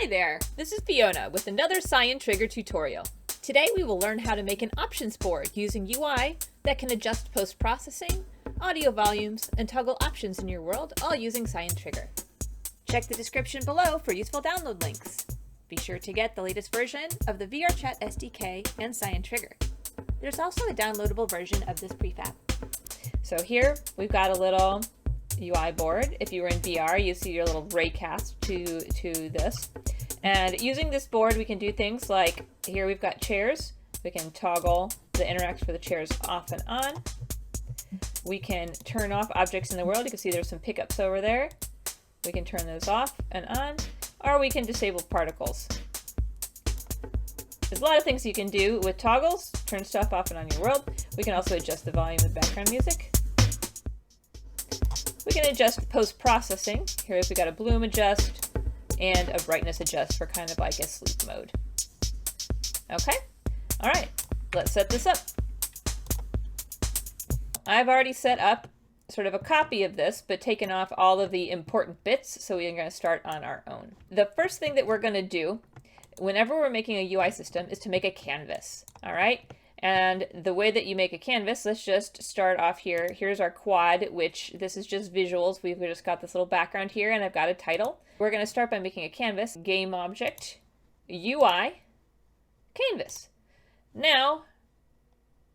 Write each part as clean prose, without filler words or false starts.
there, this is Fiona with another CyanTrigger tutorial. Today we will learn how to make an options board using UI that can adjust post-processing, audio volumes, and toggle options in your world, all using CyanTrigger. Check the description below for useful download links. Be sure to get the latest version of the VRChat SDK and CyanTrigger. There's also a downloadable version of this prefab. So here we've got a little UI board. If you were in VR, you see your little raycast to this. And using this board, we can do things like, here we've got chairs. We can toggle the interact for the chairs off and on. We can turn off objects in the world. You can see there's some pickups over there. We can turn those off and on, or we can disable particles. There's a lot of things you can do with toggles. Turn stuff off and on your world. We can also adjust the volume of background music. We can adjust post-processing. Here's we got a bloom adjust and a brightness adjust for kind of like a sleep mode. Okay, all right, let's set this up. I've already set up sort of a copy of this, but taken off all of the important bits, so we're going to start on our own. The first thing that we're going to do whenever we're making a UI system is to make a canvas, all right? And the way that you make a canvas, let's just start off here. Here's our quad, which this is just visuals. We've just got this little background here, and I've got a title. We're going to start by making a canvas, game object, UI, canvas. Now,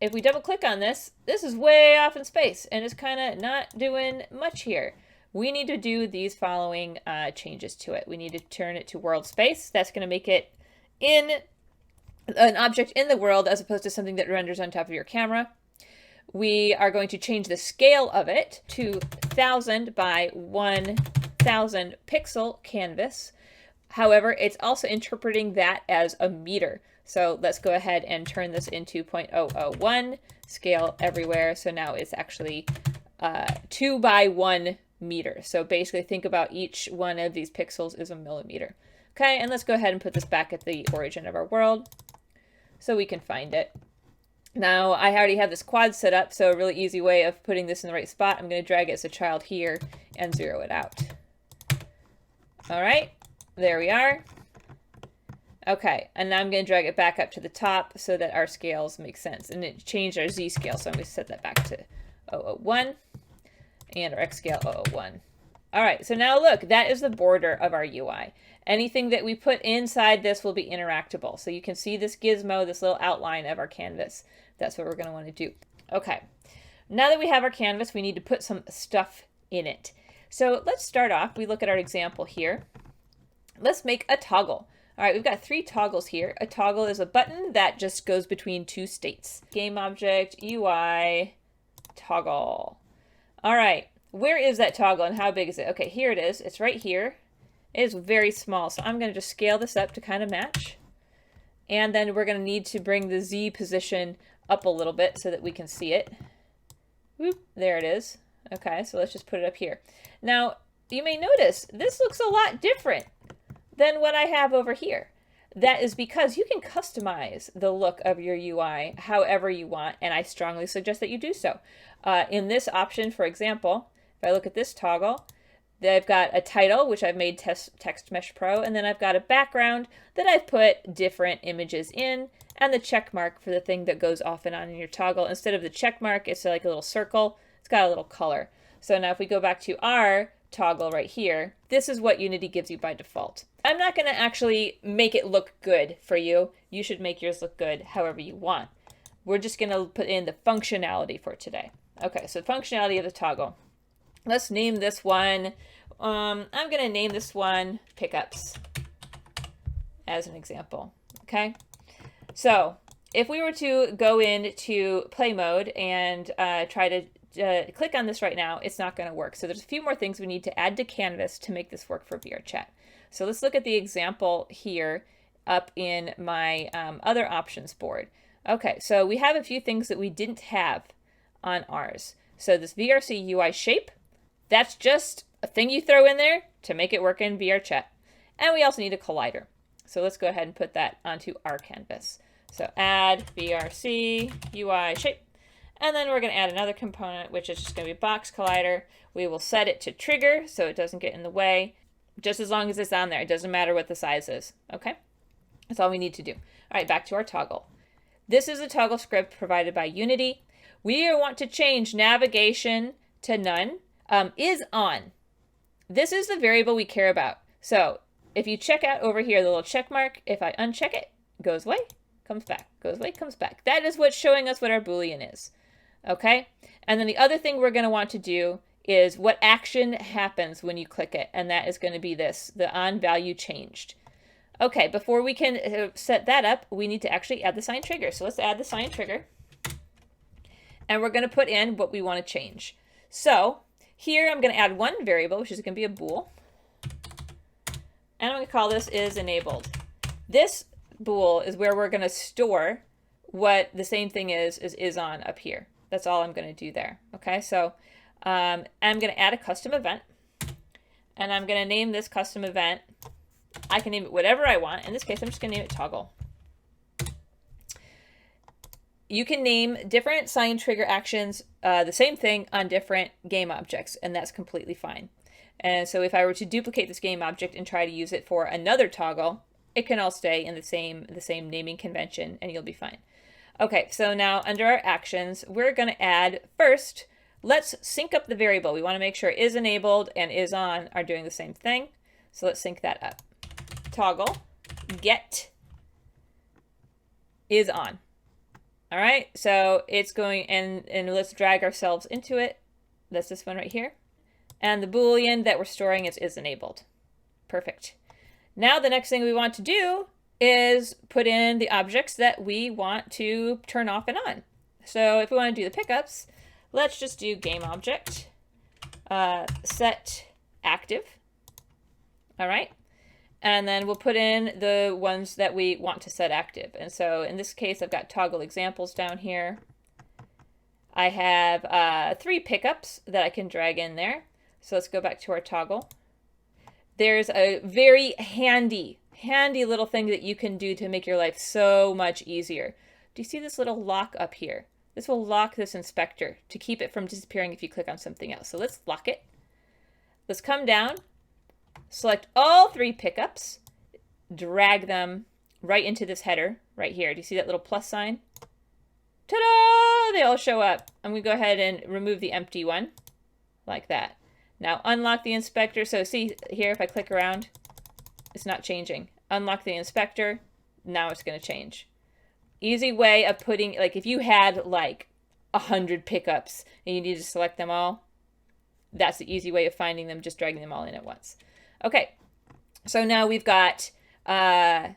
if we double click on this, this is way off in space, and it's kind of not doing much here. We need to do these following changes to it. We need to turn it to world space. That's going to make it in an object in the world as opposed to something that renders on top of your camera. We are going to change the scale of it to 1000 by 1000 pixel canvas. However, it's also interpreting that as a meter. So let's go ahead and turn this into 0.001 scale everywhere. So now it's actually 2 by 1 meter. So basically think about each one of these pixels is a millimeter. Okay, and let's go ahead and put this back at the origin of our world so we can find it. Now I already have this quad set up, so a really easy way of putting this in the right spot, I'm going to drag it as a child here and zero it out. All right, there we are. Okay, and now I'm going to drag it back up to the top so that our scales make sense. And it changed our Z scale, so I'm going to set that back to 001 and our X scale 001. All right, so now look, that is the border of our UI. Anything that we put inside this will be interactable. So you can see this gizmo, this little outline of our canvas. That's what we're going to want to do. Okay, now that we have our canvas, we need to put some stuff in it. So let's start off. We look at our example here. Let's make a toggle. All right, we've got 3 toggles here. A toggle is a button that just goes between 2 states. Game object, UI, toggle. All right, where is that toggle and how big is it? Okay, here it is. It's right here. It is very small, so I'm going to just scale this up to kind of match. And then we're going to need to bring the Z position up a little bit so that we can see it. Whoop, there it is. Okay, so let's just put it up here. Now, you may notice this looks a lot different than what I have over here. That is because you can customize the look of your UI however you want, and I strongly suggest that you do so. In this option, for example, if I look at this toggle, I've got a title, which I've made Text Mesh Pro, and then I've got a background that I've put different images in, and the check mark for the thing that goes off and on in your toggle. Instead of the check mark, it's like a little circle. It's got a little color. So now if we go back to our toggle right here, this is what Unity gives you by default. I'm not going to actually make it look good for you. You should make yours look good however you want. We're just going to put in the functionality for today. Okay, so the functionality of the toggle. Let's name this one, I'm going to name this one pickups as an example, okay? So if we were to go into play mode and try to click on this right now, it's not going to work. So there's a few more things we need to add to Canvas to make this work for VRChat. So let's look at the example here up in my other options board. Okay, so we have a few things that we didn't have on ours. So this VRC UI shape, that's just a thing you throw in there to make it work in VRChat. And we also need a collider. So let's go ahead and put that onto our canvas. So add VRC UI shape. And then we're going to add another component, which is just going to be box collider. We will set it to trigger so it doesn't get in the way. just as long as it's on there. It doesn't matter what the size is, okay? That's all we need to do. All right, back to our toggle. This is a toggle script provided by Unity. We want to change navigation to none, is on. This is the variable we care about. So if you check out over here, the little check mark, if I uncheck it, goes away, comes back, goes away, comes back. That is what's showing us what our Boolean is, okay? And then the other thing we're going to want to do is what action happens when you click it, and that is going to be this, the on value changed. Okay, before we can set that up, we need to actually add the CyanTrigger. So let's add the CyanTrigger, and we're going to put in what we want to change. So here I'm going to add one variable, which is going to be a bool, and I'm going to call this is enabled. This bool is where we're going to store what the same thing is on up here. That's all I'm going to do there. Okay, so I'm going to add a custom event, and I'm going to name this custom event. I can name it whatever I want. In this case, I'm just going to name it toggle. You can name different CyanTrigger actions the same thing on different game objects, and that's completely fine. And so if I were to duplicate this game object and try to use it for another toggle, it can all stay in the same naming convention, and you'll be fine. Okay, so now under our actions, we're going to add first, let's sync up the variable. We want to make sure is enabled and is on are doing the same thing. So let's sync that up. Toggle get is on. All right, so it's going, and let's drag ourselves into it. That's this one right here. And the Boolean that we're storing is enabled. Perfect. Now the next thing we want to do is put in the objects that we want to turn off and on. So if we want to do the pickups, let's just do game object, set active. All right. And then we'll put in the ones that we want to set active. And so in this case, I've got toggle examples down here. I have 3 pickups that I can drag in there. So let's go back to our toggle. There's a very handy little thing that you can do to make your life so much easier. Do you see this little lock up here? This will lock this inspector to keep it from disappearing if you click on something else. So let's lock it. Let's come down, select all 3 pickups, drag them right into this header right here. Do you see that little plus sign? Ta-da! They all show up. I'm going to go ahead and remove the empty one like that. Now unlock the inspector. So see here, if I click around, it's not changing. Unlock the inspector. Now it's going to change. Easy way of putting, like if you had like 100 pickups and you need to select them all, that's the easy way of finding them, just dragging them all in at once. Okay, so now we've got the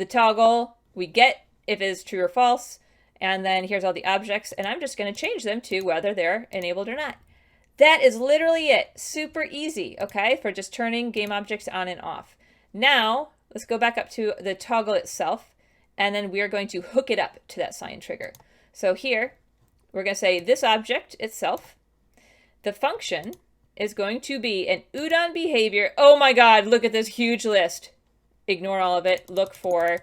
toggle. We get if it is true or false, and then here's all the objects, and I'm just going to change them to whether they're enabled or not. That is literally it. Super easy, okay, for just turning game objects on and off. Now, let's go back up to the toggle itself, and then we are going to hook it up to that CyanTrigger. So here, we're going to say this object itself, the function is going to be an Udon behavior. Oh my God, look at this huge list. Ignore all of it. Look for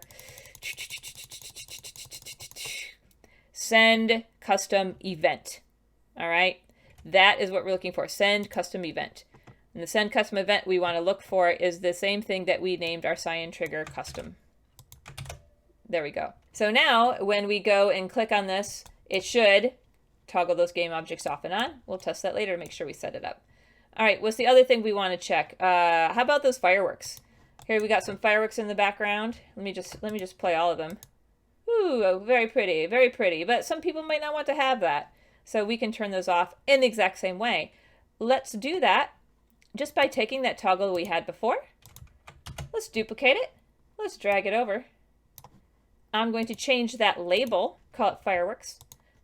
send custom event. All right. That is what we're looking for, send custom event. And the send custom event we want to look for is the same thing that we named our CyanTrigger custom. There we go. So now when we go and click on this, it should toggle those game objects off and on. We'll test that later to make sure we set it up. All right, what's the other thing we want to check? How about those fireworks? Here we got some fireworks in the background. Let me just play all of them. Ooh, very pretty, very pretty. But some people might not want to have that. So we can turn those off in the exact same way. Let's do that just by taking that toggle we had before. Let's duplicate it. Let's drag it over. I'm going to change that label, call it fireworks.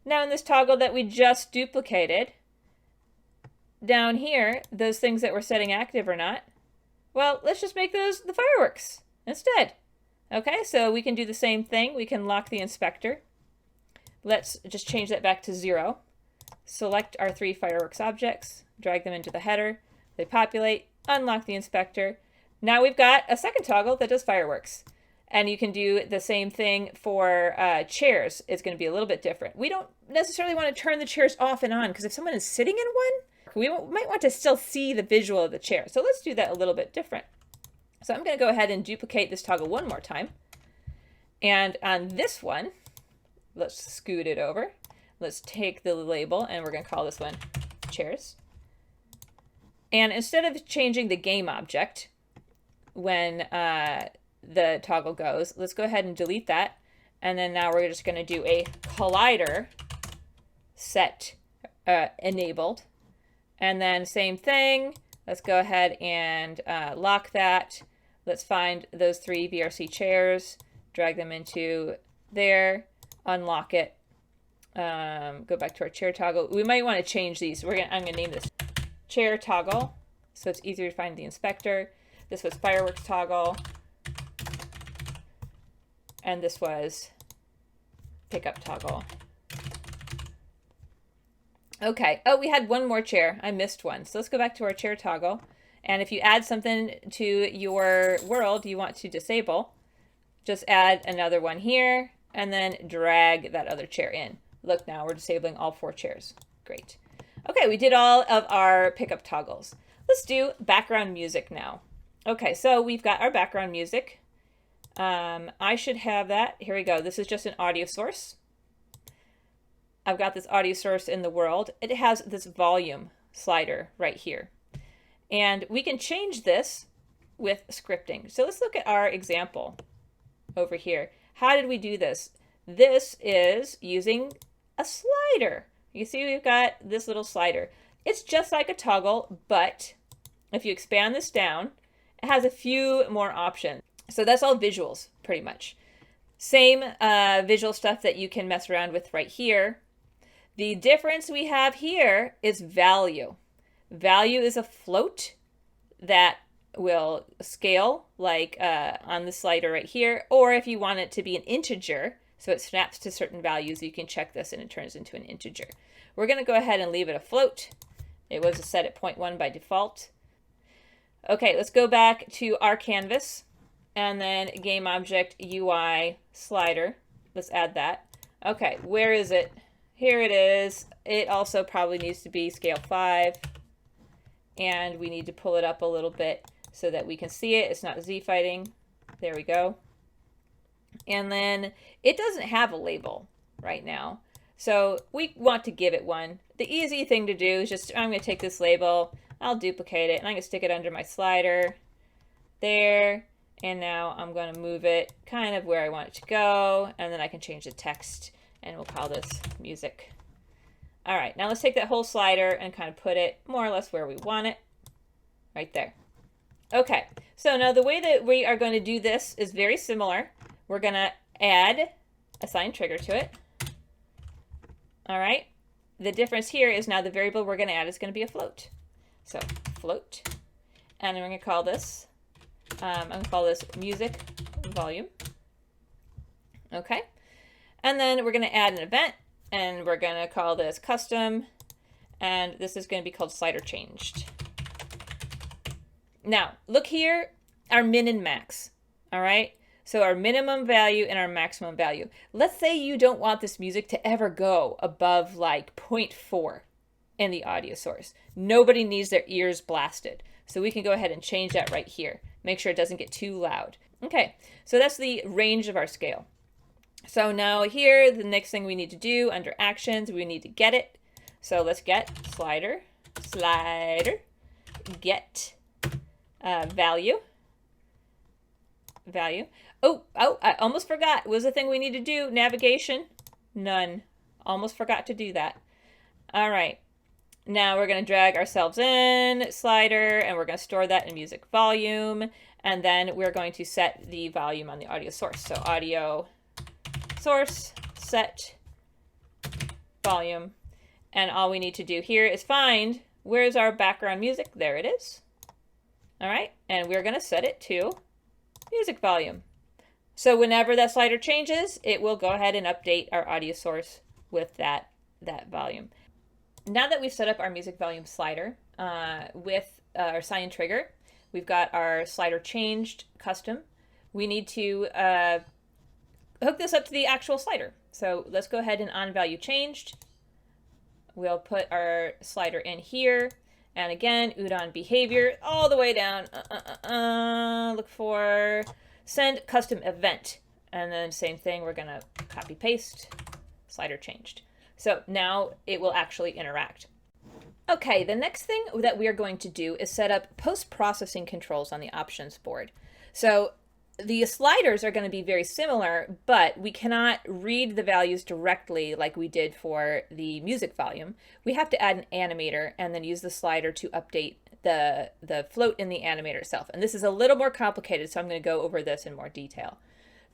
Now in this toggle that we just duplicated, down here, those things that we're setting active or not, well, let's just make those the fireworks instead. Okay, so we can do the same thing. We can lock the inspector. Let's just change that back to 0. Select our 3 fireworks objects, drag them into the header. They populate, unlock the inspector. Now we've got a second toggle that does fireworks. And you can do the same thing for chairs. It's going to be a little bit different. We don't necessarily want to turn the chairs off and on, because if someone is sitting in one, We might want to still see the visual of the chair. So let's do that a little bit different. So I'm going to go ahead and duplicate this toggle one more time. And on this one, let's scoot it over. Let's take the label and we're going to call this one chairs. And instead of changing the game object when the toggle goes, let's go ahead and delete that. And then now we're just going to do a collider set enabled. And then same thing. Let's go ahead and lock that. Let's find those 3 VRC chairs, drag them into there, unlock it, go back to our chair toggle. We might want to change these. I'm going to name this chair toggle so it's easier to find the inspector. This was fireworks toggle. And this was pickup toggle. Okay. Oh, we had one more chair. I missed one. So let's go back to our chair toggle. And if you add something to your world you want to disable, just add another one here and then drag that other chair in. Look, now we're disabling all 4 chairs. Great. Okay, we did all of our pickup toggles. Let's do background music now. Okay, so we've got our background music. I should have that. Here we go. This is just an audio source. I've got this audio source in the world. It has this volume slider right here. And we can change this with scripting. So let's look at our example over here. How did we do this? This is using a slider. You see we've got this little slider. It's just like a toggle, but if you expand this down, it has a few more options. So that's all visuals, pretty much. Same visual stuff that you can mess around with right here. The difference we have here is value. Value is a float that will scale like on the slider right here, or if you want it to be an integer, so it snaps to certain values, you can check this and it turns into an integer. We're going to go ahead and leave it a float. It was set at 0.1 by default. Okay, let's go back to our canvas and then game object UI slider. Let's add that. Okay, where is it? Here it is. It also probably needs to be scale 5. And we need to pull it up a little bit so that we can see it. It's not Z fighting. There we go. And then it doesn't have a label right now. So we want to give it one. The easy thing to do is just, I'm going to take this label, I'll duplicate it, and I'm going to stick it under my slider. There. And now I'm going to move it kind of where I want it to go. And then I can change the text and we'll call this music. All right, now let's take that whole slider and kind of put it more or less where we want it, right there. Okay, so now the way that we are going to do this is very similar. We're going to add a CyanTrigger to it. All right, the difference here is now the variable we're going to add is going to be a float. So float, and then we're going to call this, I'm going to call this music volume. Okay, and then we're going to add an event. And we're going to call this custom, and this is going to be called slider changed. Now, look here, our min and max, all right? So our minimum value and our maximum value. Let's say you don't want this music to ever go above like 0.4 in the audio source. Nobody needs their ears blasted. So we can go ahead and change that right here. Make sure it doesn't get too loud. Okay, so that's the range of our scale. So now here, the next thing we need to do under actions, we need to get it. So let's get slider, get value. Oh, I almost forgot. What was the thing we need to do? Navigation, none. Almost forgot to do that. All right. Now we're going to drag ourselves in, slider, and we're going to store that in music volume. And then we're going to set the volume on the audio source. So audio source, set volume. And all we need to do here is find, where's our background music? There it is. All right. And we're going to set it to music volume. So whenever that slider changes, it will go ahead and update our audio source with that volume. Now that we've set up our music volume slider with our CyanTrigger, we've got our slider changed custom. We need to hook this up to the actual slider. So let's go ahead and on value changed. we'll put our slider in here. And again, Udon behavior all the way down. Look for send custom event. And then same thing, we're going to copy paste, slider changed. So now it will actually interact. Okay, the next thing that we are going to do is set up post-processing controls on the options board. So the sliders are going to be very similar, but we cannot read the values directly like we did for the music volume. We have to add an animator and then use the slider to update the float in the animator itself. And this is a little more complicated, so I'm going to go over this in more detail.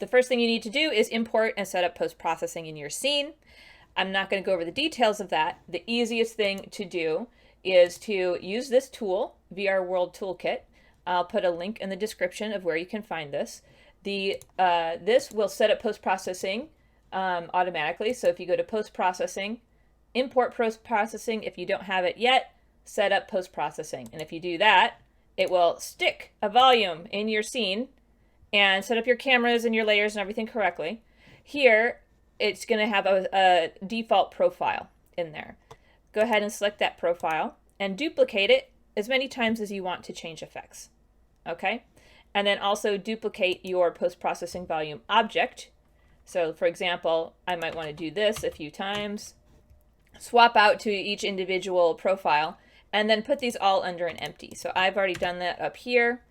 The first thing you need to do is import and set up post-processing in your scene. I'm not going to go over the details of that. The easiest thing to do is to use this tool, VR World Toolkit. I'll put a link in the description of where you can find this. This will set up post-processing automatically. So if you go to post-processing, import post-processing. If you don't have it yet, set up post-processing. And if you do that, it will stick a volume in your scene and set up your cameras and your layers and everything correctly. Here, it's going to have a default profile in there. Go ahead and select that profile and duplicate it as many times as you want to change effects. Okay? And then also duplicate your post-processing volume object. So for example, I might want to do this a few times, swap out to each individual profile, and then put these all under an empty. So I've already done that up here,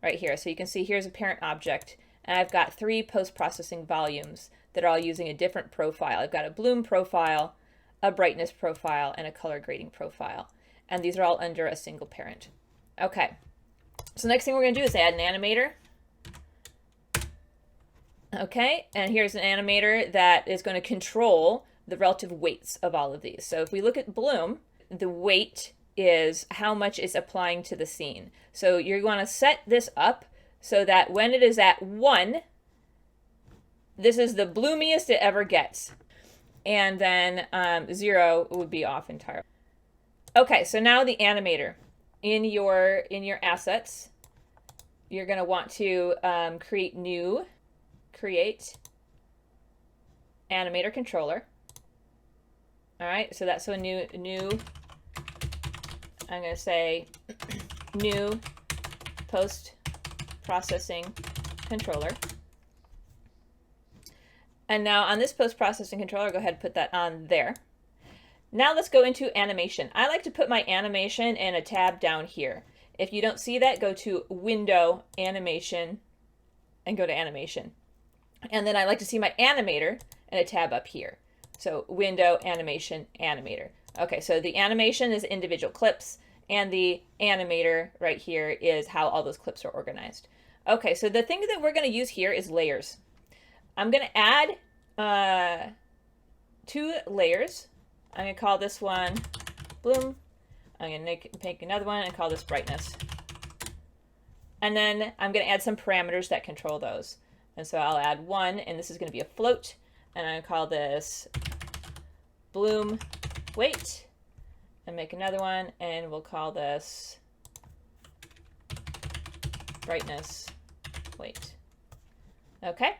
right here. So you can see here's a parent object, and I've got 3 post-processing volumes that are all using a different profile. I've got a bloom profile, a brightness profile, and a color grading profile. And these are all under a single parent. Okay, so next thing we're going to do is add an animator. Okay, and here's an animator that is going to control the relative weights of all of these. So if we look at bloom, the weight is how much it's applying to the scene. So you're going to set this up so that when it is at 1, this is the bloomiest it ever gets. And then 0 would be off entirely. Okay, so now the animator. In your assets, you're going to want to create animator controller. All right, so that's a new, I'm going to say new post-processing controller. And now on this post-processing controller, go ahead and put that on there. Now let's go into animation. I like to put my animation in a tab down here. If you don't see that, go to Window, Animation, and go to Animation. And then I like to see my animator in a tab up here. So Window, Animation, Animator. Okay, so the animation is individual clips, and the animator right here is how all those clips are organized. Okay, so the thing that we're going to use here is layers. I'm going to add 2 layers. I'm going to call this one bloom. I'm going to make another one and call this brightness. And then I'm going to add some parameters that control those. And so I'll add 1, and this is going to be a float. And I'm going to call this bloom weight. And make another one, and we'll call this brightness weight. Okay.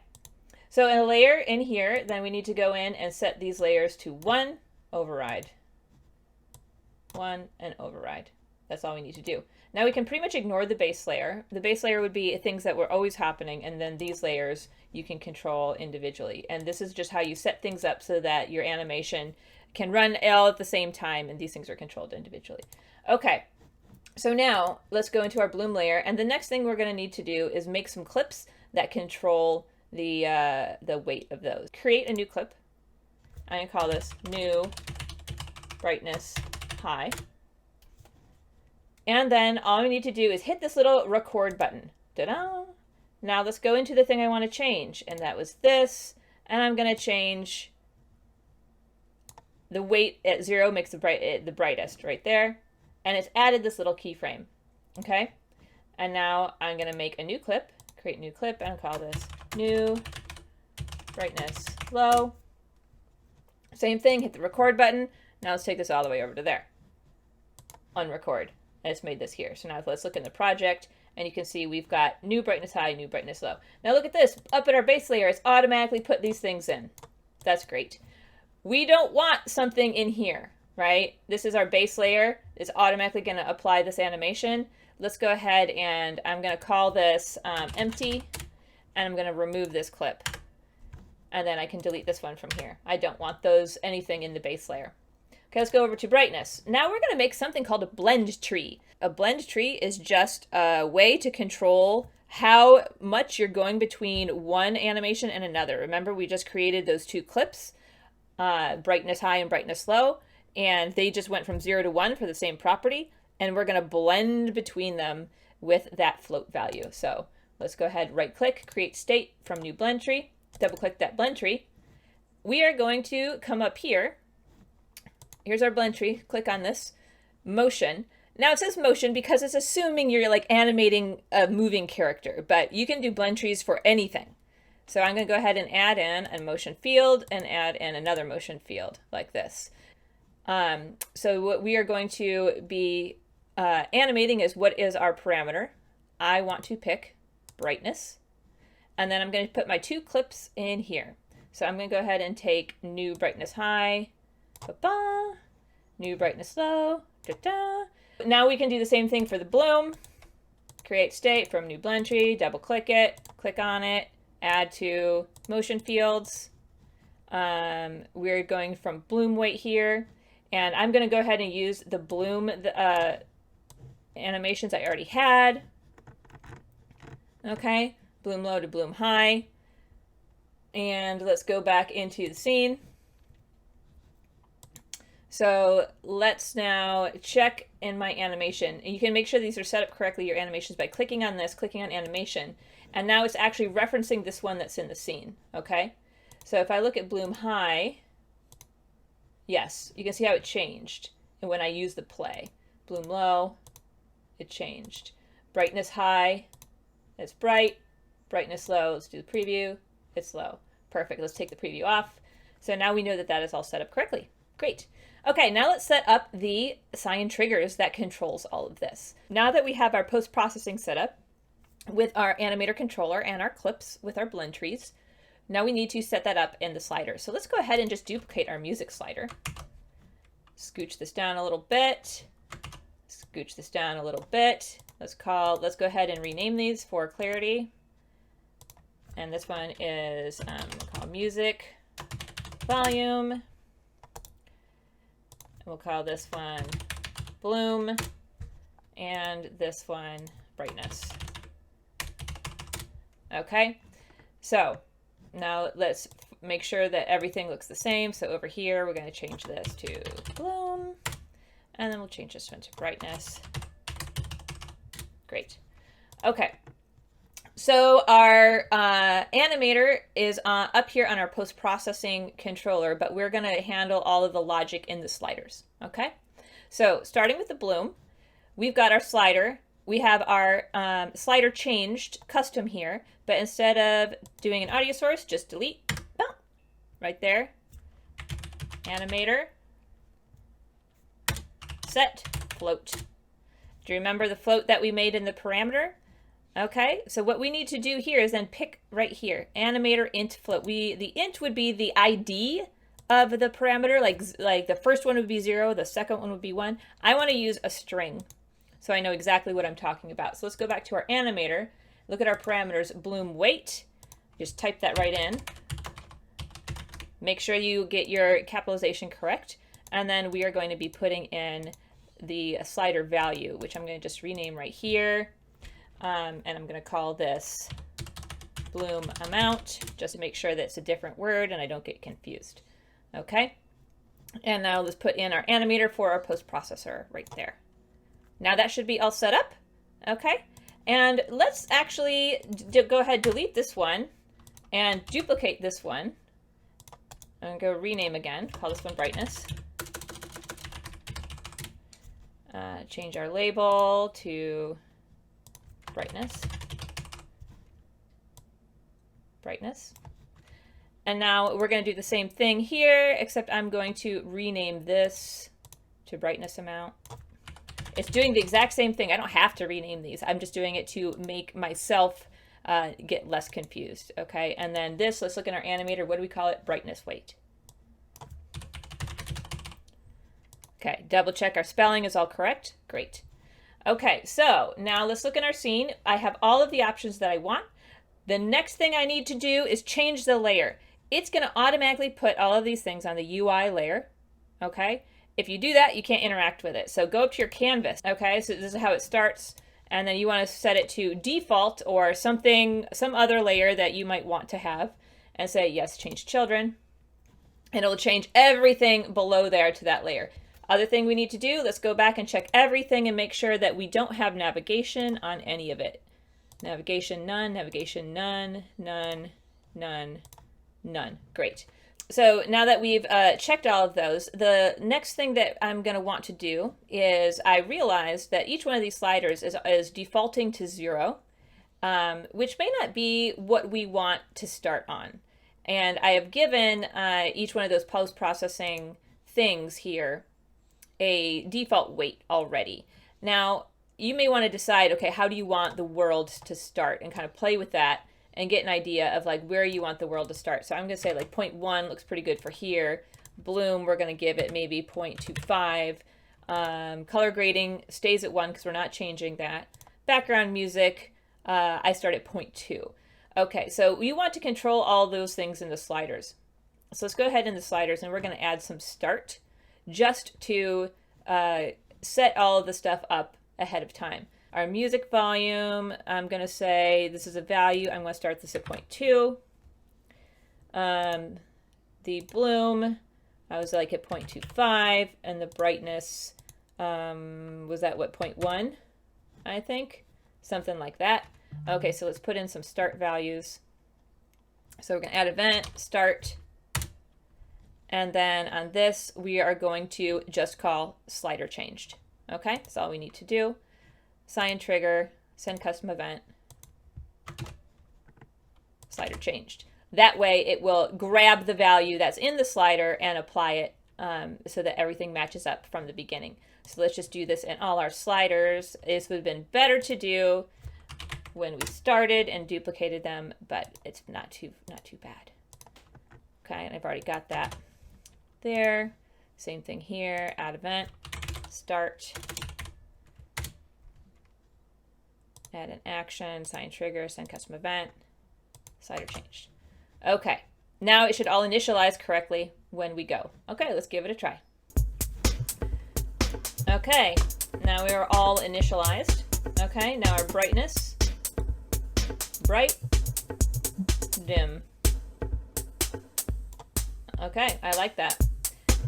So in a layer in here, then we need to go in and set these layers to 1, override. 1 and override. That's all we need to do. Now we can pretty much ignore the base layer. The base layer would be things that were always happening, and then these layers you can control individually. And this is just how you set things up so that your animation can run all at the same time, and these things are controlled individually. Okay, so now let's go into our bloom layer, and the next thing we're going to need to do is make some clips that control the weight of those. Create a new clip. I'm going to call this new brightness high. And then all we need to do is hit this little record button. Ta-da! Now let's go into the thing I want to change, and that was this, and I'm going to change the weight at 0, makes the brightest right there, and it's added this little keyframe. Okay, and now I'm going to make a new clip, create a new clip, and call this new brightness low. Same thing, hit the record button. Now let's take this all the way over to there. Unrecord. And it's made this here. So now let's look in the project, and you can see we've got new brightness high, new brightness low. Now look at this. Up at our base layer, it's automatically put these things in. That's great. We don't want something in here. right? This is our base layer. It's automatically going to apply this animation. Let's go ahead and I'm going to call this empty, and I'm going to remove this clip. And then I can delete this one from here. I don't want anything in the base layer. Okay, let's go over to brightness. Now we're going to make something called a blend tree. A blend tree is just a way to control how much you're going between one animation and another. Remember, we just created those two clips, brightness high and brightness low, and they just went from 0 to 1 for the same property, and we're going to blend between them with that float value. So let's go ahead, right click, create state from new blend tree, double click that blend tree. We are going to come up here. Here's our blend tree. Click on this motion. Now it says motion because it's assuming you're like animating a moving character, but you can do blend trees for anything. So I'm going to go ahead and add in a motion field and add in another motion field like this. So what we are going to be animating is what is our parameter. I want to pick brightness, and then I'm going to put my two clips in here. So I'm going to go ahead and take new brightness high, ba-ba, new brightness low, da-da. Now we can do the same thing for the bloom. Create state from new blend tree, double click it, click on it, add to motion fields. We're going from bloom weight here, and I'm going to go ahead and use the bloom animations I already had. Okay, bloom low to bloom high. And let's go back into the scene. So let's now check in my animation. And you can make sure these are set up correctly, your animations, by clicking on this, clicking on animation. And now it's actually referencing this one that's in the scene, okay? So if I look at bloom high, yes, you can see how it changed. And when I use the play, bloom low, it changed. Brightness high, it's bright. Brightness low, let's do the preview, it's low. Perfect, let's take the preview off. So now we know that that is all set up correctly. Great. Okay, now let's set up the CyanTriggers that controls all of this. Now that we have our post-processing set up with our animator controller and our clips with our blend trees, now we need to set that up in the slider. So let's go ahead and just duplicate our music slider. Scooch this down a little bit. Scooch this down a little bit. Let's go ahead and rename these for clarity. And this one is we'll call music volume. We'll call this one bloom, and this one brightness. Okay, so now let's make sure that everything looks the same. So over here, we're going to change this to bloom, and then we'll change this one to brightness. Great. Okay. So our animator is up here on our post-processing controller, but we're going to handle all of the logic in the sliders, okay? So starting with the bloom, we've got our slider. We have our slider changed custom here, but instead of doing an audio source, just delete, boom, right there. Animator, set, float. Do you remember the float that we made in the parameter? Okay, so what we need to do here is then pick right here, animator int float. The int would be the ID of the parameter, like the first one would be 0, the second one would be 1. I want to use a string, so I know exactly what I'm talking about. So let's go back to our animator, look at our parameters, bloom weight, just type that right in. Make sure you get your capitalization correct, and then we are going to be putting in the slider value, which I'm going to just rename right here. And I'm going to call this bloom amount, just to make sure that it's a different word and I don't get confused. Okay. And now let's put in our animator for our post-processor right there. Now that should be all set up. Okay. And let's actually go ahead, delete this one and duplicate this one. I'm going to go rename again, call this one brightness. Change our label to brightness. Brightness. And now we're going to do the same thing here, except I'm going to rename this to brightness amount. It's doing the exact same thing. I don't have to rename these. I'm just doing it to make myself get less confused. Okay, and then this, let's look at our animator. What do we call it? Brightness weight. Okay, double check our spelling is all correct. Great. Okay, so now let's look at our scene. I have all of the options that I want. The next thing I need to do is change the layer. It's going to automatically put all of these things on the UI layer. Okay, if you do that, you can't interact with it. So go up to your canvas. Okay, so this is how it starts. And then you want to set it to default or something, some other layer that you might want to have, and say, yes, change children. And it'll change everything below there to that layer. Other thing we need to do, let's go back and check everything and make sure that we don't have navigation on any of it. Navigation none, navigation none, none, none, none. Great. So now that we've checked all of those, the next thing that I'm going to want to do is I realized that each one of these sliders is defaulting to 0, which may not be what we want to start on. And I have given each one of those post-processing things here a default weight already. Now, you may want to decide, okay, how do you want the world to start, and kind of play with that and get an idea of like where you want the world to start. So I'm going to say like 0.1 looks pretty good for here. Bloom, we're going to give it maybe 0.25. Color grading stays at 1 because we're not changing that. Background music, I start at 0.2. Okay, so we want to control all those things in the sliders. So let's go ahead in the sliders and we're going to add some start just to set all of the stuff up ahead of time. Our music volume, I'm going to say this is a value. I'm going to start this at 0.2. The bloom, I was like at 0.25, and the brightness was at what, 0.1, I think? Something like that. Okay, so let's put in some start values. So we're going to add event, start, and then on this, we are going to just call slider changed. Okay, that's all we need to do. CyanTrigger, send custom event, slider changed. That way it will grab the value that's in the slider and apply it so that everything matches up from the beginning. So let's just do this in all our sliders. This would have been better to do when we started and duplicated them, but it's not too bad. Okay, and I've already got that there. Same thing here, add event, start, add an action, CyanTrigger, send custom event, slider changed. Okay, now it should all initialize correctly when we go. Okay, let's give it a try. Okay, now we are all initialized. Okay, now our brightness, bright, dim. Okay, I like that.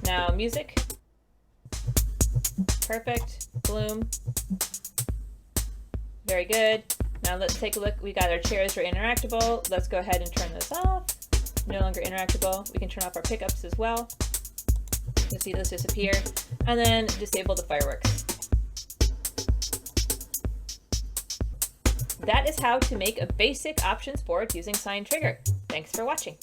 Now music, perfect, bloom. Very good. Now let's take a look. We got our chairs are interactable. Let's go ahead and turn this off. No longer interactable. We can turn off our pickups as well. You'll see those disappear. And then disable the fireworks. That is how to make a basic options board using CyanTrigger. Thanks for watching.